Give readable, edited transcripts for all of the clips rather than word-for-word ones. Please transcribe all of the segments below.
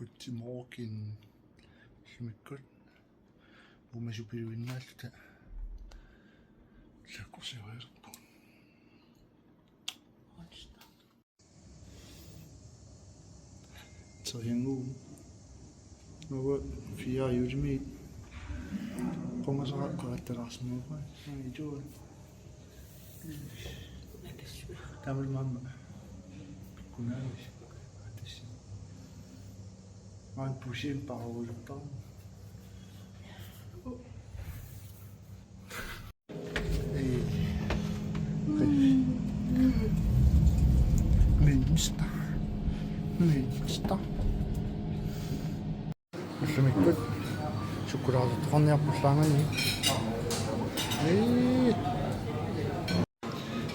Guten schmeckt gut. Wo man so bewinnert. Sehr gut, sehr gut. Så hænge noget fire udemy. Kommer så ret godt der små. I jo. Der vil mamma. Kunne jeg ikke. Det er en pushin bare over der. Münster. Schmeckt Schokolade dran, ja, lange nicht.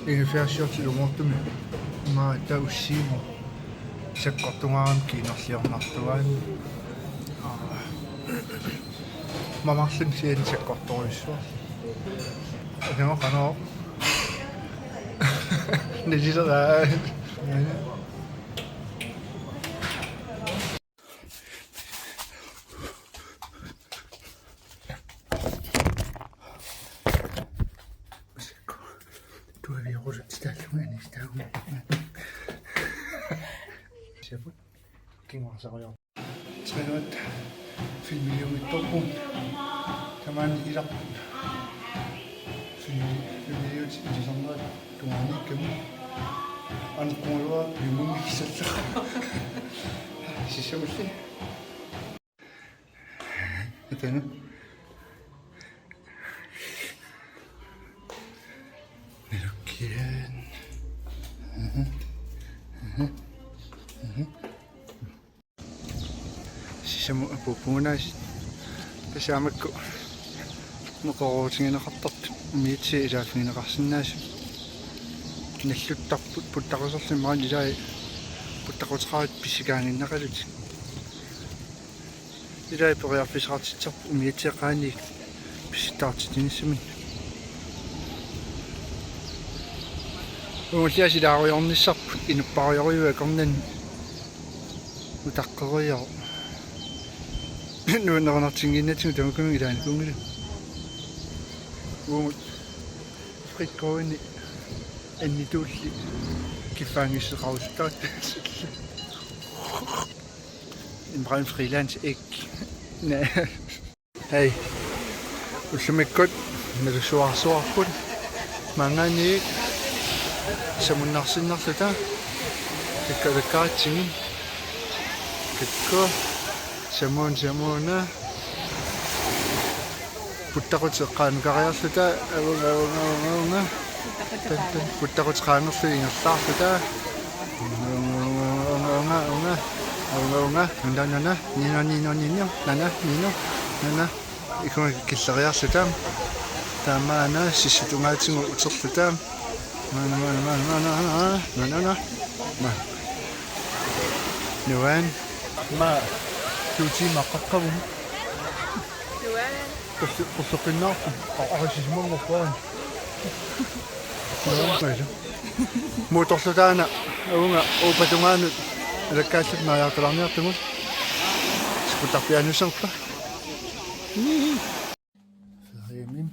Ungefär 7 kilometer med. Maar dat is zien. Se kotungaan kiinnosliornartuaan. Mamarlun siin se kotuissuar. Aga qano. Nijisara. Kingasarjo. Trænet filmiliometer. Kan man i dag. Filmiliometer til sådan noget. Du har ikke gennem. Andre kommer vi må ikke sætte sig. Det er så det er nu. Siamo pupunas pasamakku moqorutigineqartart miitsi ilaafigineqarsinnaas nalluttarput puttaqusarlimaran ilaa puttaquteraat pissikaaninneqalut ilaa periarfisaqartitserpu miitsiqaani pissittaartitinissami uulliasilaariornissarput inupparioriua kornan utaqqeriaro nu nernertinginnatigu tamakunu ilaanikungilu uut frikkoini annituulli kiffaangisseqarustaat en ren freelance ikke hey ullumikkut melusuarsuarput mangani samunnarsinnarluta kakkalakkaatsingi kakko Samuna puttaqutiqqaanukariarluta avunga puttaqutiqaangerlu ingerlaarluta unga nina ikuma killeriarluta taamaana sissutungaatigu uterluta nuan Tuuti maqaqqavum. Nuan. Qussuqinnaartu arasismungorpuan. Mootorlutaana aunga uupatungaanut alakkaalluk naajaartalarniartugut. Skutarpianusserpa. Feriemim.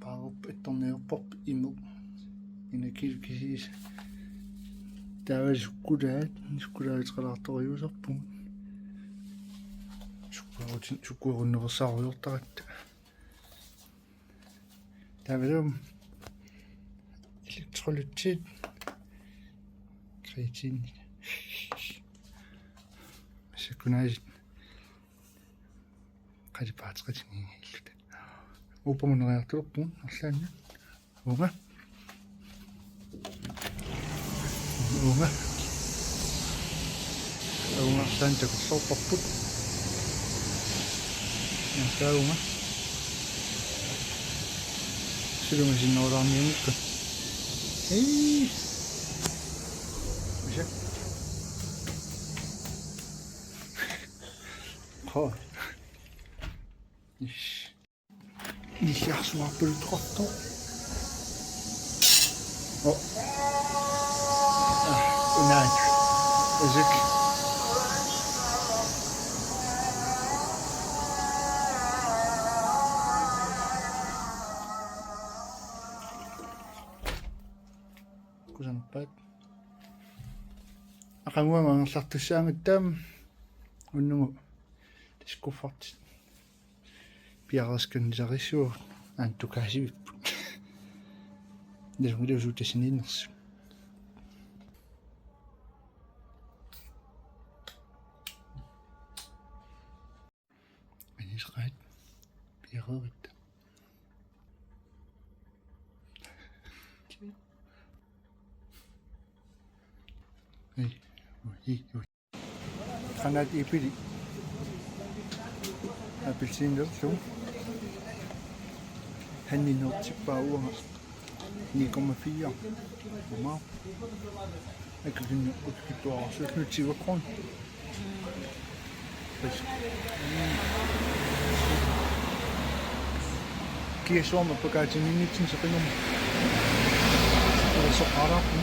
Paarup ettorniurporp imu. Inakilkisiis. Der skulaatrelartoriusarpun sukkuarunnersaaruyortarat tavalum elektrolytit kreatin sekunaisit qalipaatretingiillut upamuneriartulerpun arlaanna unga santa kusorparput taunga silumasinnoraarniamikku misa nilliarsuarpulutqorto unaan asuk aqanguanga angerlartussaangattaam unnugu taskuffartit piaraskannisarissuu aanttukaasivipпут нэрмилусу тассининнерсу анисqaat piareritта qanaat ipili апельсинерсу ханнинертиппауга 9,4 мама аккин уккитуарсуллутсиваккорн пес киесуама пакаатининнитсин сеқингорма соқараарпу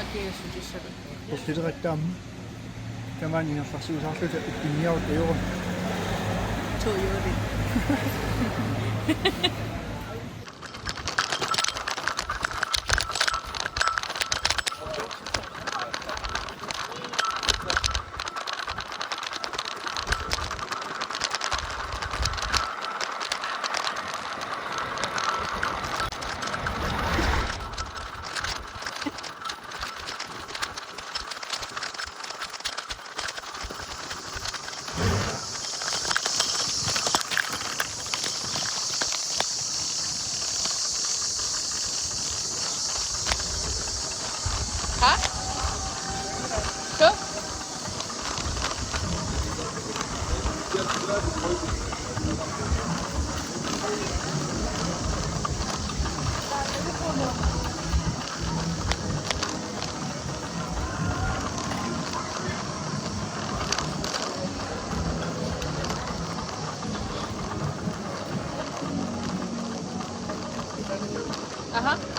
акиасутиссалу портилераттаама тамаанинерларсуусаарлута иппинниарут аёра тоёри ها شو اها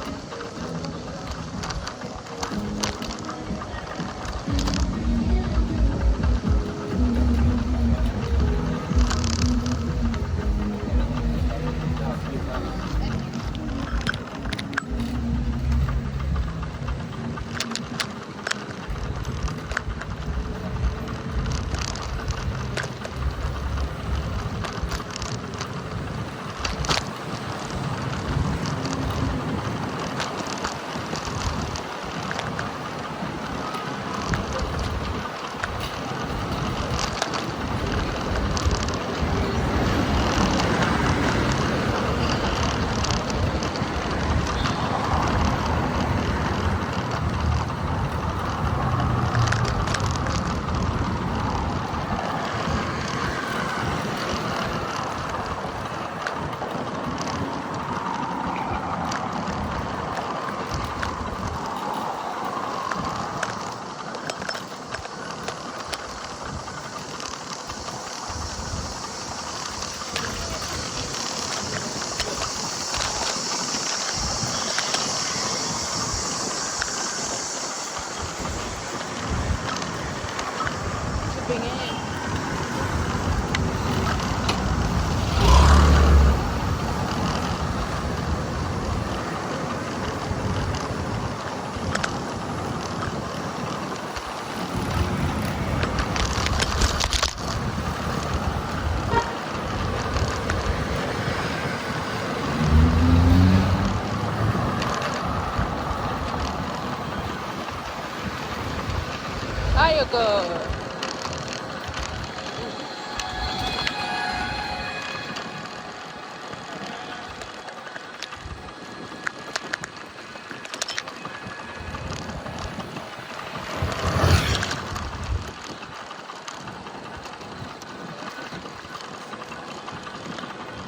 pengen ayo ke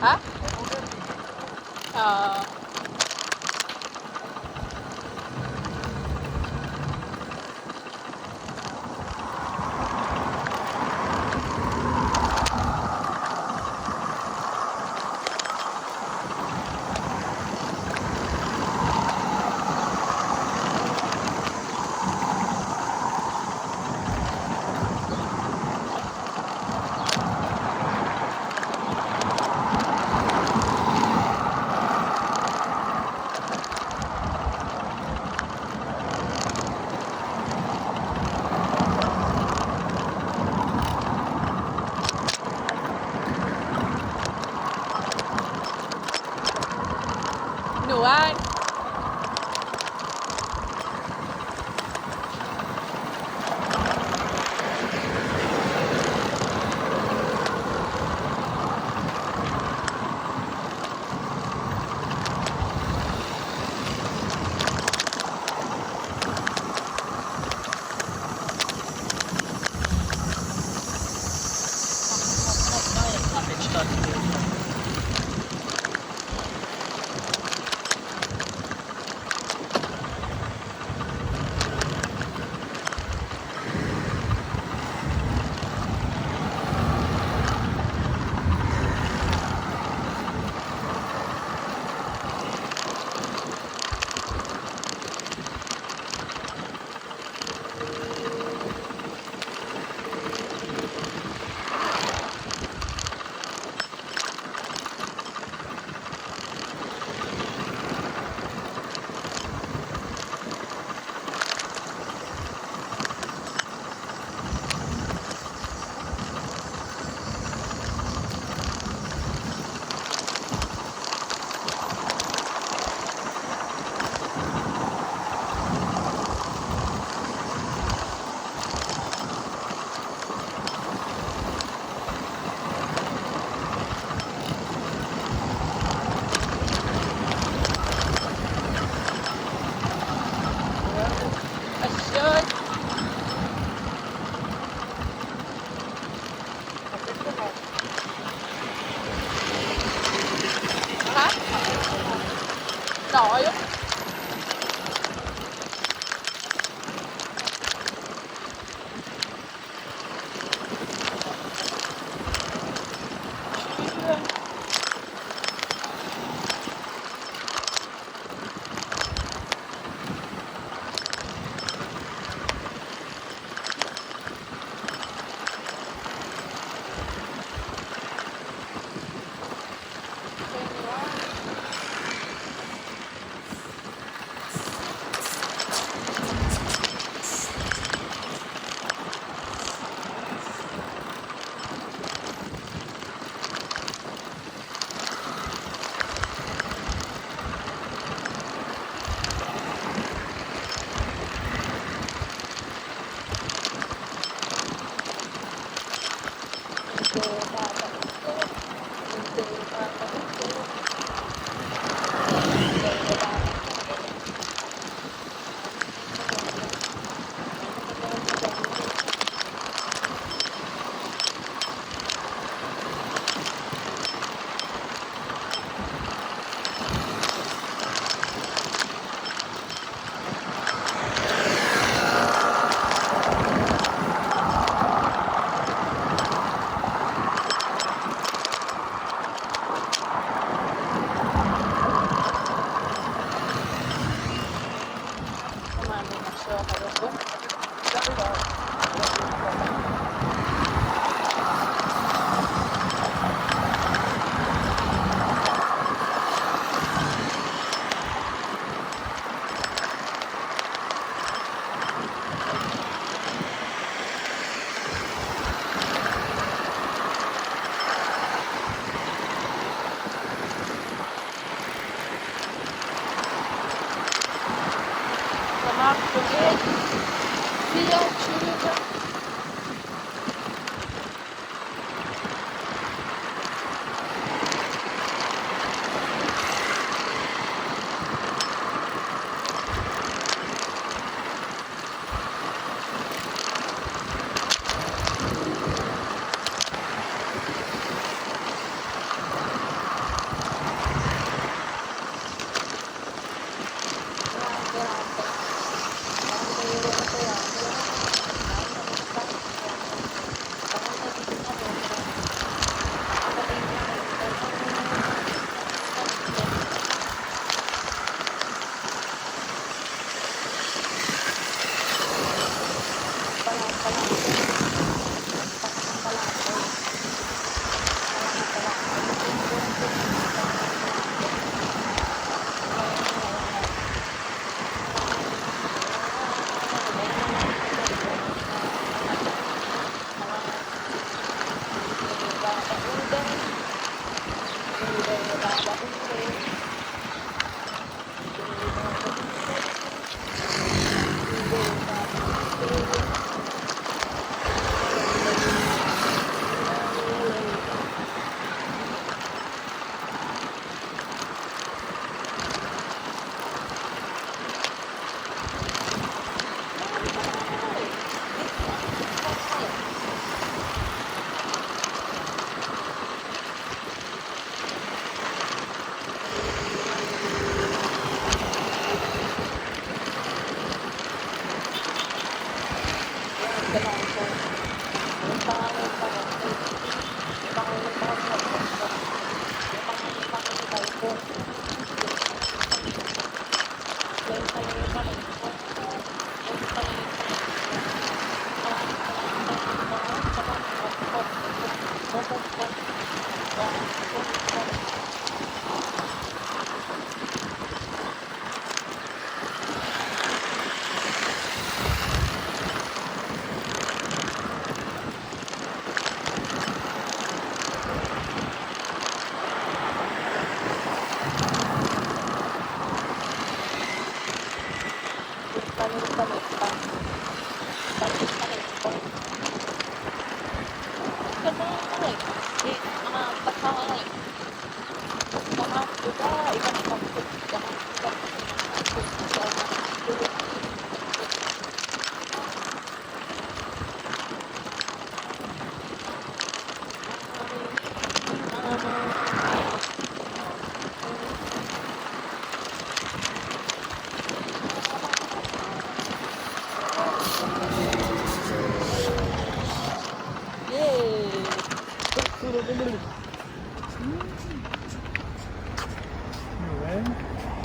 hả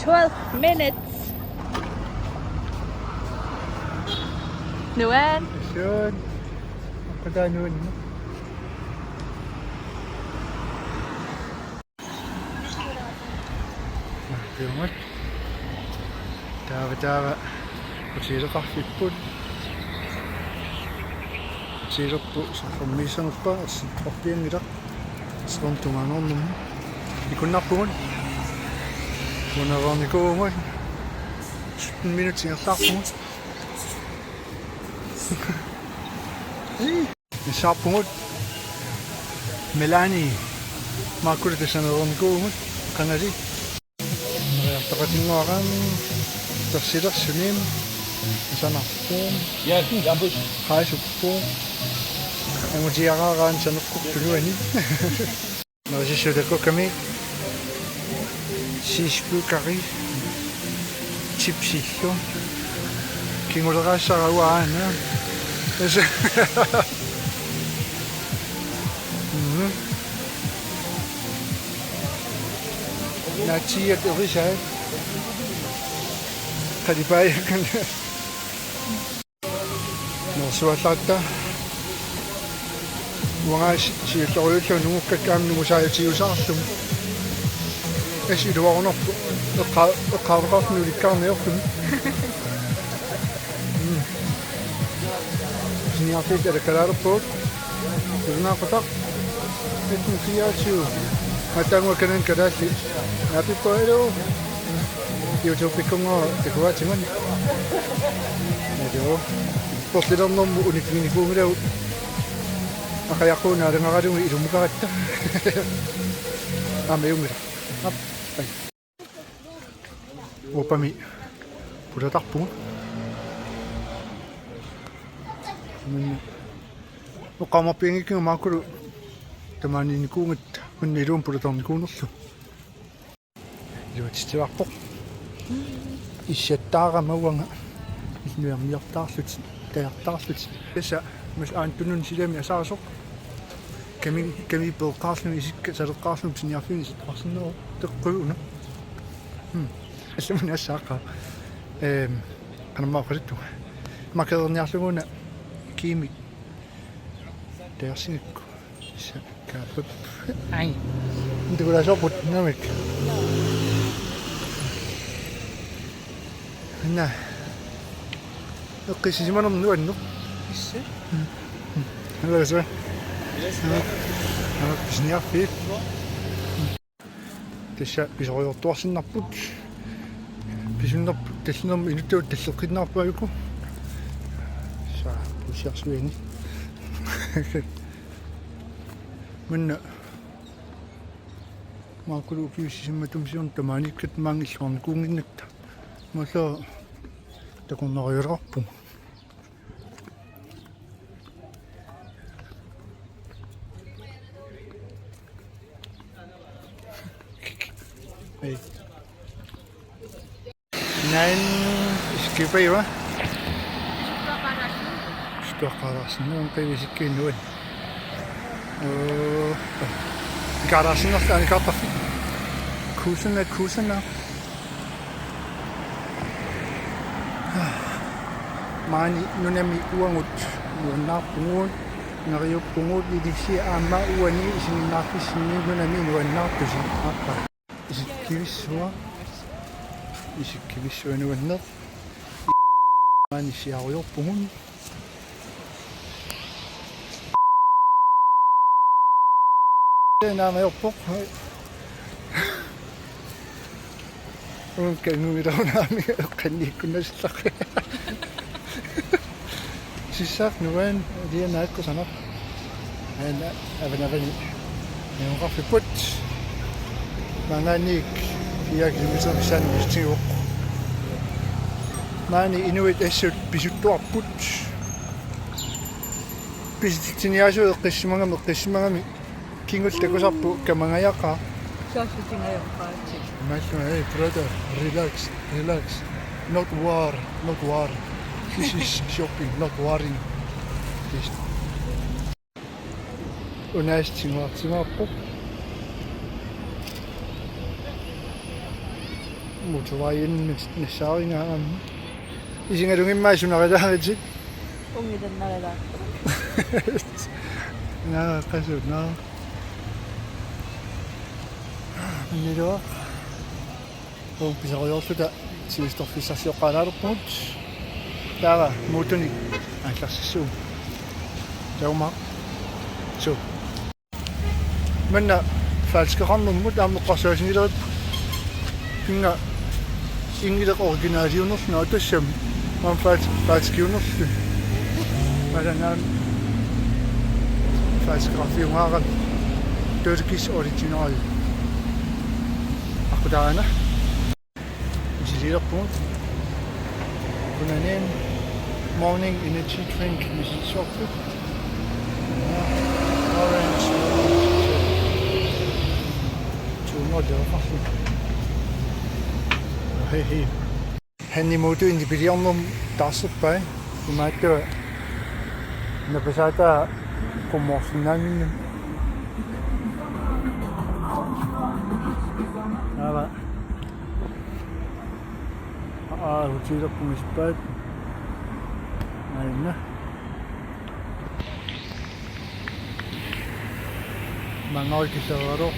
12 minutes. Noel. Yun. Ang kadanon mo. Yun. Tara. Kutsiro ka, hipon. Kutsiro po sa pamisan pa. Oke ngira. Sekarang tumanon mo. Ikon na po. Muna rami ko mo. 10 minutes yung atak mo. Isap mo. Melanie maakuri tasanerornikuungut qangali taqatinguaqan tersilersunim sanarpuum qaisuppuum angutiaqaaraan sanerquptuluani narisissutakukami siispuukari chipsillu kinguleraassaruaana Natsiat erisai qalipayakan nersuallaata uangaas siullerullunuukkakkaamnugusaayatiusarlum asiluarunerpu eqqaavaqarnulikkaarniorlum siniartiit alakkalaalerpuut unaaqutaq etun fiaatiu matangua kadalli napipoero youtube-ikkunga takuatingan nado portilernermu unikminikuungilau aqayaquuna alangaralungi ilumukaratta amayungila ai upami pulatarpugu oqamarpiangikkinga maakulu tamaaninnikuungat unniluun pulatornikuunerlu iluatitiarpoq issаттаарамауanga исмиарниартаарлут таяртаарлут аса мас аантунун силами асааsoq ками пеққарлуни исикка салеққарлун синиарфини ситтарсиннеру теққууна асмуна ассаақа анамаақалитту макерниарлугуна кими таярсиникку исса каапп ай интеграсопут намик анна эққисиманер нуанну исса алласо писниарфи тиша писориортуарсиннарпут писуннерп таллунерм инуттуут таллеққиннаарпаюку са пусиарсуини манна маакулу киуссимматумсиорн тамааниккат маангиллуарникуунгиннатта мала такуннериулерарпу эй найн скипайва стуақарасиннуун қивисиккииннуан гарасиннерлаани картарфи кусана маани нунами уангут нуаннаарпугуун нариуппугуут илисси аама уани исиннаарфиссинни нунами нуаннаартуси ааппа исиккивиссуануаннер маани сиаруйорпугун наамаёрпоқ кэнуиларунаами эққанниккуннассаққа сиссаақ нуан дианааккусанақ ана аванавани неонқарфиппут мананик иагимисерсаан мистиуоқ маани инуит ассут писуттуарпут писитсиниасуу эққиссимагами кингултакусарпу камангаяқа саасутингаяққаати Imagine, hey brother, relax, not war. This is shopping, not worrying. This. Unästingaartimaappо. Motorvejen nassaaringaam. Isingalungimmaasunarilaarit. ungitannarilaaqqa Naa qasut naa. Nidoa. Pisariorluta siistorfissarsioqqaalaalerput taava muutuni aallarssuu tauma so manna falskeqarnermut aammeqqarsuasingilerit pinga ingileq originaaliunerluna utassam maam falskiunerlu malanaan falskeqarfiungaarat Turkish original. Ako daan na. Jilirapun. Kunanin. Morning energy drink with chocolate. Orange. Tunger der. Hey. Henny moet in die bidon om tassen bij. Je maakt er. Na pesata como finalmente. Nada. Hoe zie je dat kom eens buiten? Nee. Maar nooit is er wat op.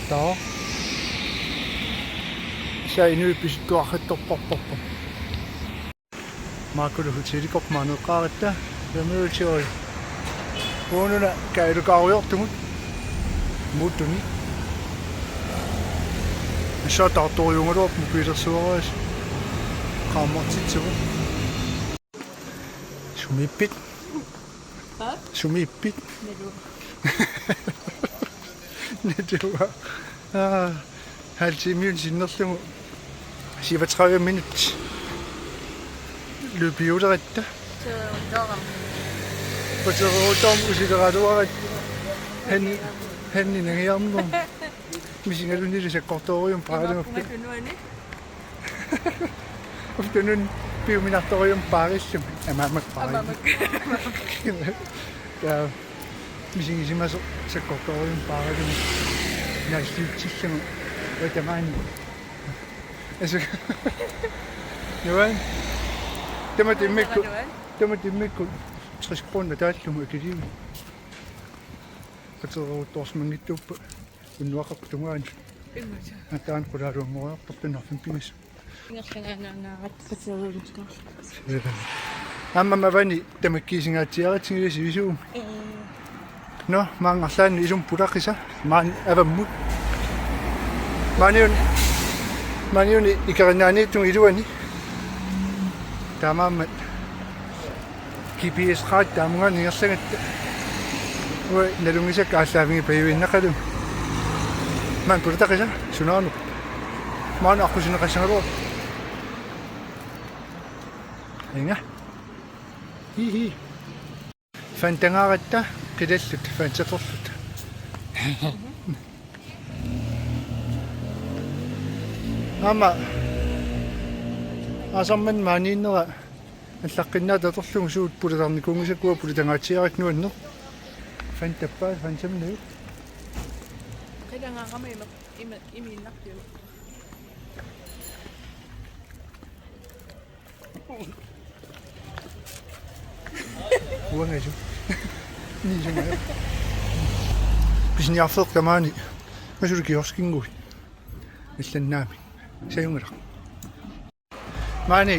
Daar. Zij nu is het toch het op. Maar ik wil het op maar nu gaat het. Dan moet je het gewoon een keer de op doen. Moet doen niet. En zo dat door jongen op, moet je dat zo eens. Gaan maar zitten. Zo'n pit. Wat? Zo'n pit. Net zo. Halv time siden nog så siger 30 minutter. Løb jo der rigtigt. Så døren. Og så rådte om, at det ret over hen i den her omgang. Vi siger, at det er så godt over i en parade. Og det er nu en minut over i en parade, som er meget parade. Ja, vi siger, at det er så godt over i en parade. Jeg er slet ikke Weet je mij niet? Jawel. Dat met die mikkel. 60 kroner dat je moet geven. Dat er toch maar niet op. En nog op de wijn. En dan komt er een mooi op de nog een pins. Ik ga naar het petroleuren. Maar wanneer de met kiezing uit de jaren is sowieso. No, maar als zijn is een poeder is maar even moet. Maar nu ik kan naar niet doen iets niet. Daar maar met GPS gaat daar maar niet zeggen. We dat doen ze kaas daar weer bij na gaan doen. Maar voor dat is zo nou. Maar nog eens nog eens erop. Ja. Hi. Van tengaretta, gedeeld van het tot. Ama asamman maaniinera allaqqinnaa tatorlung suut pulitarnikungisakua pulitangaatiaraknuanno fan tappaa fan samnu qilangaqama imiinnartiu uangaju ni junga bisniarfeq tamaani masulkiorskingui illannaami sayungera maani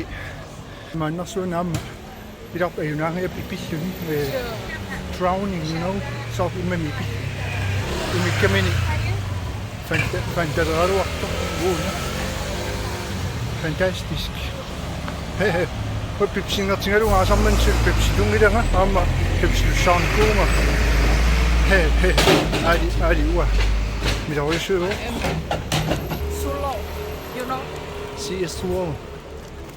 mannersuunaamma ilaq ayunaanga pipilluni drowning you know so imami imikkamini fantadraruarto uuna fantastisk pipsingertingalunga asamman pipsilungilanga aamma pipsilussaarnikuunga ali uа milaruisuuo See us all.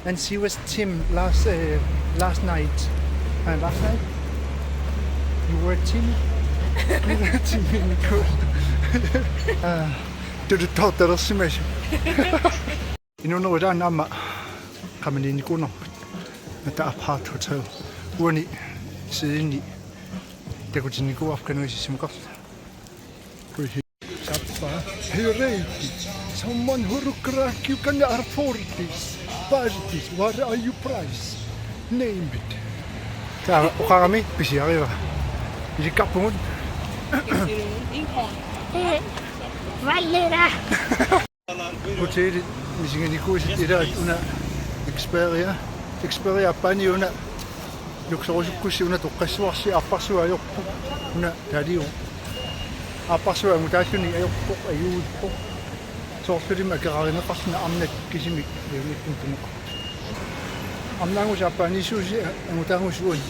And she was Tim last night. And last night? You were Tim? You were Tim in the cool. Du thought that was smash. You know what I'm coming in the corner at the apart hotel. One it sitting in the could go off can some cost. Hooray! Someone who crack you can afford this. Buy this. What are you price? Name it. Tja, kami bisi arriva. Bisi kapun. Valera. Hotel bisi ngani ko ida una Xperia pani una. Luxuoso kusi una to kaswasi apasu ayo. Una tadi apasu mutashuni ayo ayo. Soortuli makaraarineqarsina arnak kisimik iunikkuntumoq amnaangus appaanisuusi angutaangusuuni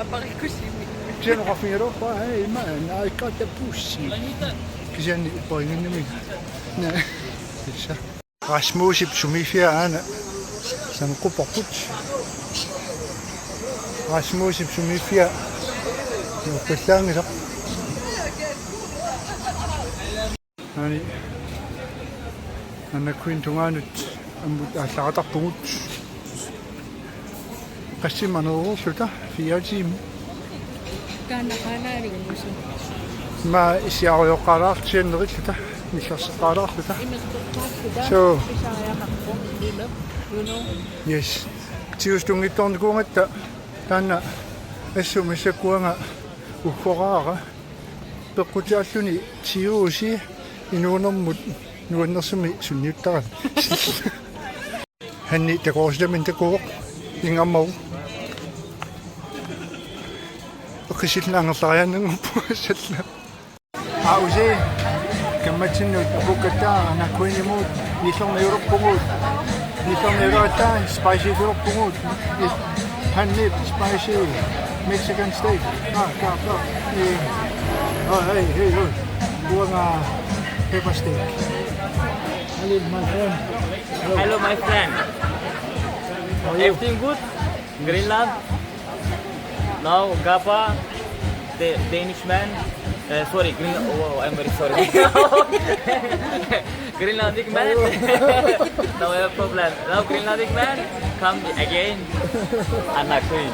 Aparikussimi Tiens, on va finir au pas, hey man, I got the pussy. Kisan poingin namin. Na. Siya. Rasmusip sumifia ana. San ko pakut. Rasmusip sumifia. No pesang ito. Ani. Ana kwintunganut ambut asata pungut. Kasi mano suta fiya jim. Kana rin mo siya. ما إشياء يقارات شيء نغير كده مش قارات كده so yes تيوس تونغي تونغو متى تانا اسو مسكونا وخوغا بقوتاشوني تيوشي إنونم نونسمي سنيتا هني تقوس ده من تقوق إنغامو وكشيتنا نصايا نغبوشتنا Auzi, kamatin bukata na kuini mo, isang Europe pungod. Isang Europe spicy Europe pungod. Hanip, spicy Mexican steak. Kap. Oh, hey. Buang pepper steak. Hello, my friend. Hello, my friend. Everything good? Greenland? Now, Gapa, the Danish man. Sorry, I'm very sorry. Greenlandic man. No problem. Now Greenlandic man come again. Anna Queen.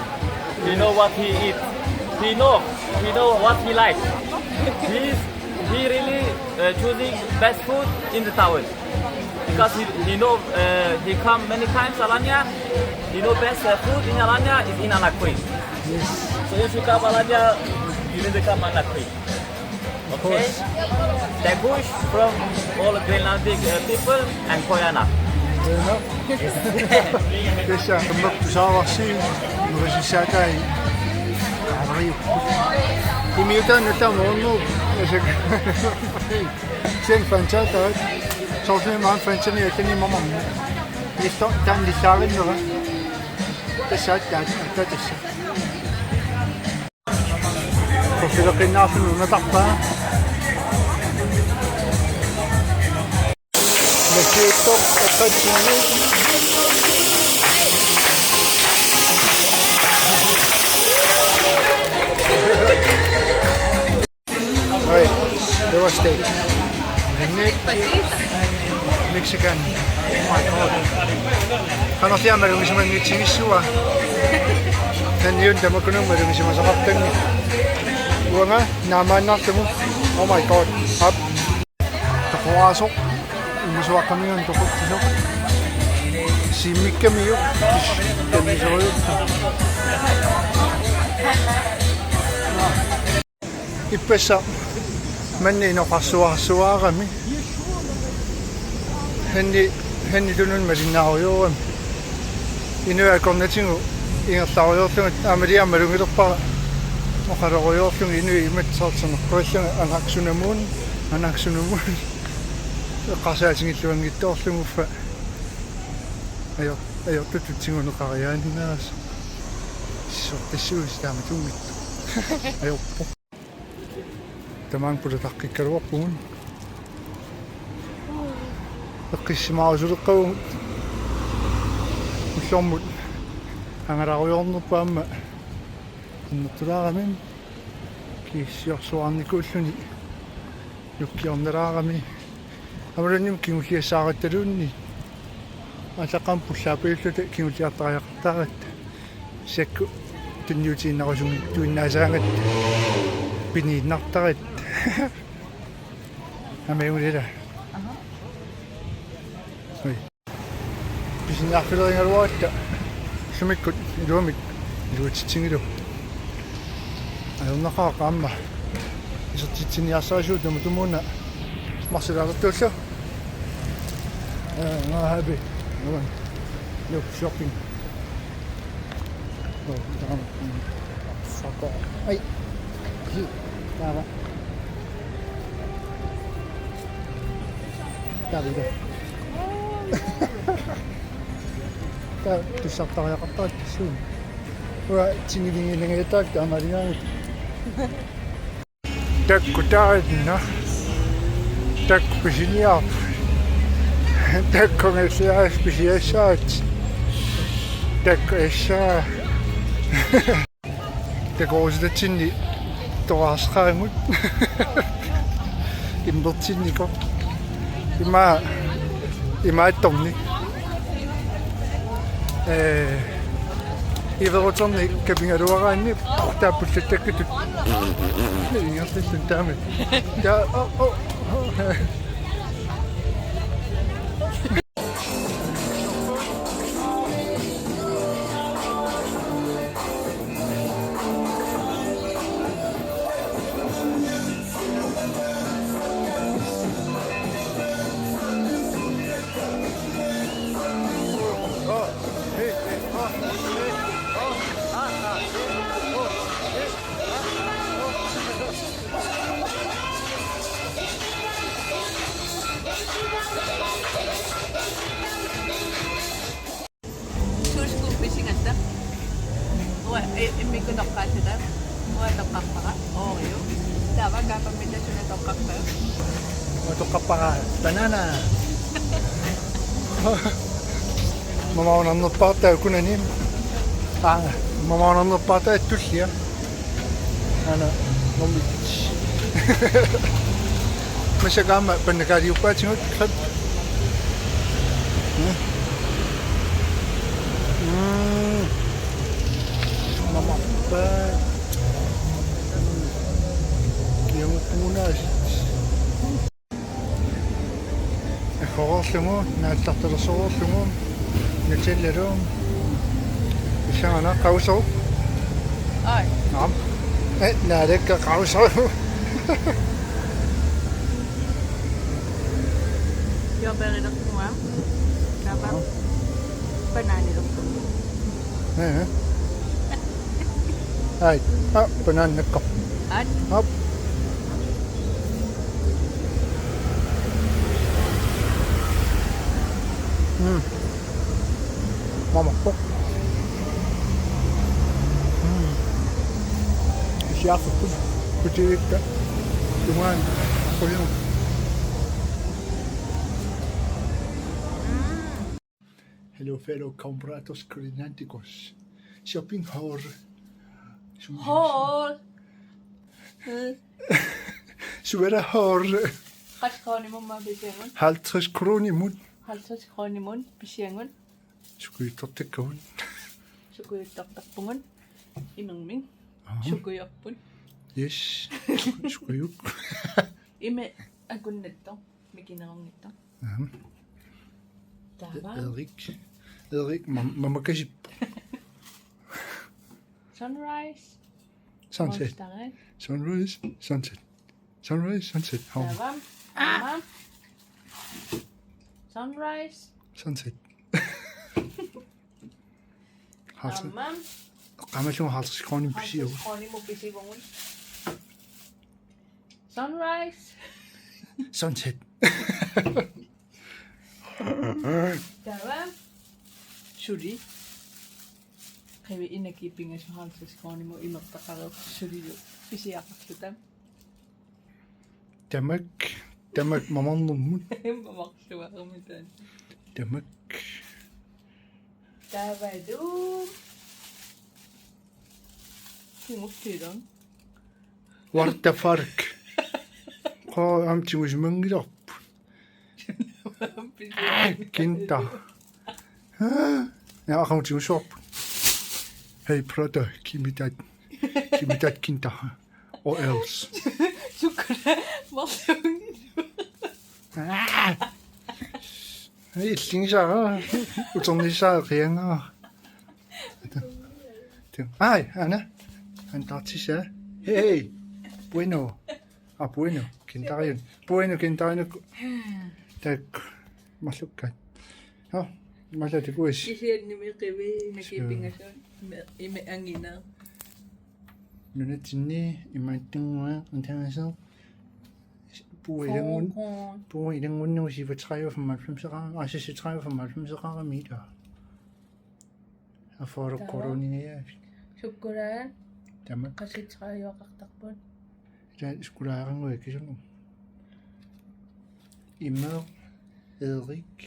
He know what he eat. He know what he like. He really choosing best food in the town because he know he come many times Alanya. He know best food in Alanya is in Anna Queen. Yes. So if you come Alanya, you need to come Anna Queen. Okay, the bush from all Greenlandic people and Koyana. Kesa kemak pesawasi, masih sakai. Ariu. Imiutan neta mono, sen fancata, soalnya man fancani itu ni mama. Itu tan disalin doa. Kesa tak. Kalau kena pun nak apa? Begitu apa sini? Hey, there was steak. Mexican. Oh my God. Kalau siapa mereka semua ni cimisua. Dan yun, demo ko nung mereka semua sakap ni. Buanga, naman na mo. Oh my God. Up. Takawasok. Umusuwa kami ng tukot. Simik kami yun. Kami sa yun. Ipesa. Mani nakasuwa kami. Hindi doon marinaw yun. Inuwi ako na tingo. Ingat tao yun. Amariya marungi pa. Makarakoyo yung inuimit sa nakrosyang anak sunamun. Kasi asing ito ang ito yung ufa. Ayaw tututin ko nakakayanin na. So, tesus, dami tumit. Ayaw po. Tamang po natakik karwa po. Nakis maazuro ko. Musyamot. Ang arakoyo no pa ma. Natural kami. Kisya soan ni ko siya ni. Yuki ang nara kami. Amaran yung kinusiya sa akin taroon ni. Asa kampo siya pero ito kinusiya tayo katakat. Seko. Tinyutin ako yung tuwin na sangat. Pininak takat. Amay yung nila. Uy. Pisinakila yung arwata. Sumikot. Lumit. Luwat si Tsingiro. Ayaw nakakama. Isa titsiniyasa siya, dumuto muna. Masirata to siya. Mga habi. Naman. Look, shopping. Oh, tama. Saka. Ay! Hi! Tama. Tabi ka. Tusak tayo kapag. Soon. Ura, tsinilingin nga ito. Tama rin yan. Takku taadna. Takku pisiniap. Takku ngesias pisiasat. Takku essa. Takku osdatsinni toasqaangut. Imbertsinniko. Ima attorni. Iverutserni kapingaluaraanni taappullattakkutut. Ingertallun taami. Ja Surscoop fishing at that. What? May kunok ka siya. What? Tokak pa ka? Okay yun. Dapat gagamitin siya na tokak pa. Otokapara banana. Mamaunannut paata kunanin. Mamaunannut paata tullia. Ana nomich. Masagama panakariupatingot khat. Mama pa. Yung unas. Xoorlugu naattartalersoorlugu natallalum issaana qausaru Ay. naam naalakka qausaru Yung pera ko mo. Dapat. Banana lang ko. ai banana kap At hop mama pok siapa pun kucing cuman aku yang hello fellow comprados culinánticos shopping haul hall. Suera haul Kas koni mo mabisiangon. 50 kroner imod Halsas koni mo bisiangon. skulle tortekkaun Sukuy taktakpungon. Inangming. Sukuy akpun. yes skulle Ime agun nito. May kinakong nito. Dapat. Erik mamma kasi Sunrise. sunset Monster. sunrise sunset home Dapat. Dapat. Sunrise. sunset Halte Dapat. Gammel schon halt gewoon in plezier. Halsas koni mo bisiangon. Sunrise. Sunset. Dapat. Shuri. Kaya inakipin nga siya halsas koni mo imagtakaraw. Shuri yun. Bisiakat kita. Demek mamanın mı? Mamaksuwa kami dyan. Demek Dabado. Sumuktiran. var da fark. Ko amti uzman up. Kinta. Ja, gaan we zo op. Hey, brother, give me that kinta. Or else. Sukra. Masung. Hey, linsa. Utonisa renga. Ay, Ana. Antarctica. Hey. Bueno. Bueno. Kinta yun. Bueno, kinta yun. Tak. Masukkat. Ha. Masukkat ko is. Isiyan ni may kiwi. Nakipin nga siya. Ime angina. Nunatini imantunga antangaso Bo ilang unno si for 93 grader, altså 93 meter. Og for at koronere. Syukuran. Tama. qasitaraayuaqartarput Ja skulaarangui kisungum. Immer Erik.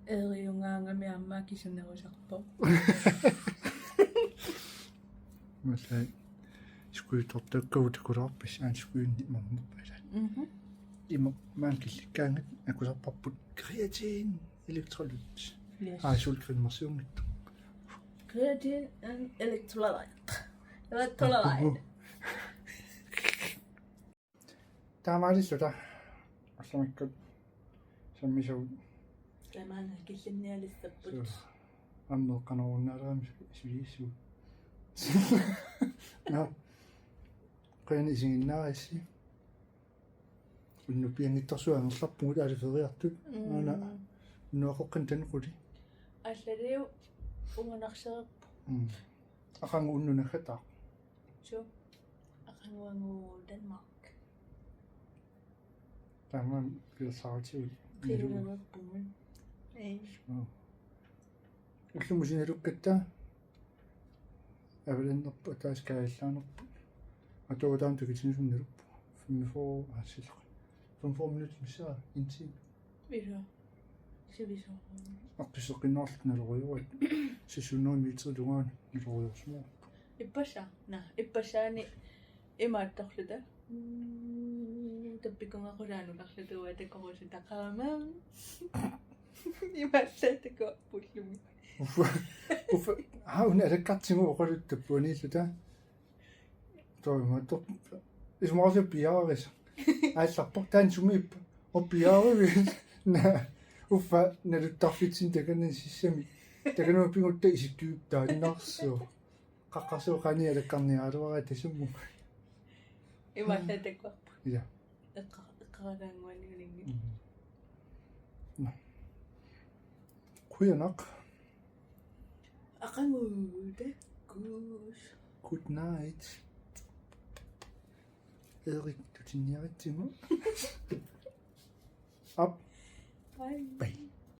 eeriungaangami ammaa kisunerusarpo Masa skuitortakkuut kularpis aan skuinni mammuppala. Immer man killikkaangat akusarparput kreatin elektrolyt. Sulkrimmersuungit. creatine and electrolyte Taamaalisuta assamikkat sammisu tamana killinnialissapput аммеэкканеруннаалерами сулииссу на кэни сигиннаарисси унну пиангиттарсуангерларпугут алифериартут ана нуақоққан танқули аллалиу унганарсерерпу ахангу уннунахатаа су ахангуангу Danmark таман пилсаатиу приулерпумун уллумусиналуккатта аваланнерпу атааскааллаанерпу атуутаан тукитинусунналуппу 45 минут мисаа инти виса сивисо аққиссеққиннаарлут налориуат сисуннерми лугаан налориорсумо иппаса на иппасаани имааттарлута таппикунгақулаанукарлутуа такорусу тақаамаа имааттатако пуллуми уфа хауна алаккартигу оқалуттаппуаниллута тоимаатто исмаасу пиаарис аалларпор таан сумииппа оппиааруви на уфа налуттарфитсин таканан сиссами таканаа пингутта иситтуиптаа иннарсуу қаққарсуу қани алаккарниаалуара тасумму имааттатакуарпу я эққараангуанигулинги куянақ ақангуута гуус good night Erik du tinniarittimu up бай bye